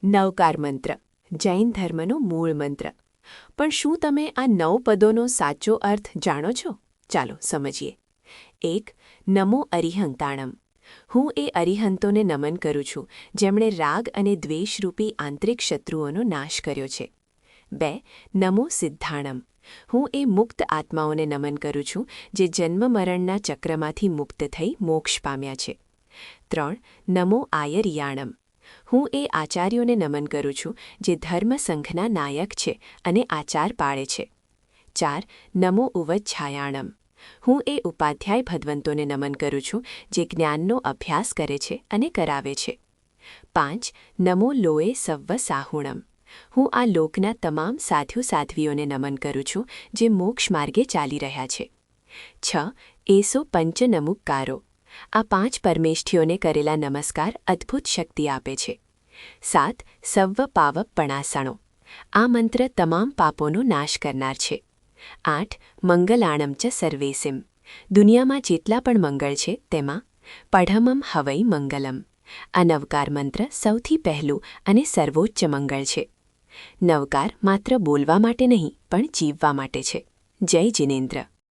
નવકાર મંત્ર જૈન ધર્મનો મૂળ મંત્ર. પણ શું તમે આ 9 પદોનો સાચો અર્થ જાણો છો? ચાલો સમજીએ. 1. નમો અરિહંતાણમ. હું એ અરિહંતોને નમન કરું છું જેમણે રાગ અને દ્વેષરૂપી આંતરિક શત્રુઓનો નાશ કર્યો છે. 2. નમો સિદ્ધાણમ. હું એ મુક્ત આત્માઓને નમન કરું છું જે જન્મ મરણના ચક્રમાંથી મુક્ત થઈ મોક્ષ પામ્યા છે. 3. નમો આયરિયાણમ. હું એ આચાર્યોને નમન કરું છું જે ધર્મસંઘના નાયક છે અને આચાર પાળે છે. 4. નમો ઉવચ્છાયાણમ. હું એ ઉપાધ્યાય ભદવંતોને નમન કરું છું જે જ્ઞાનનો અભ્યાસ કરે છે અને કરાવે છે. 5. નમો લોએ સવ્વ સાહુણમ. હું આ લોકના તમામ સાધુ સાધ્વીઓને નમન કરું છું જે મોક્ષ માર્ગે ચાલી રહ્યા છે. 6. એસો પંચ નમુક્કારો. આ 5 પરમેષ્ઠીઓને કરેલા નમસ્કાર અદ્ભુત શક્તિ આપે છે. 7. સવ્વ પાવપણાસણો. આ મંત્ર તમામ પાપોનો નાશ કરનાર છે. 8. મંગલાણમ ચ સર્વેસિમ. દુનિયામાં જેટલા પણ મંગળ છે તેમાં પઢમમ હવૈ મંગલમ. આ નવકાર મંત્ર સૌથી પહેલું અને સર્વોચ્ચ મંગળ છે. નવકાર માત્ર બોલવા માટે નહીં પણ જીવવા માટે છે. જય જિનેન્દ્ર.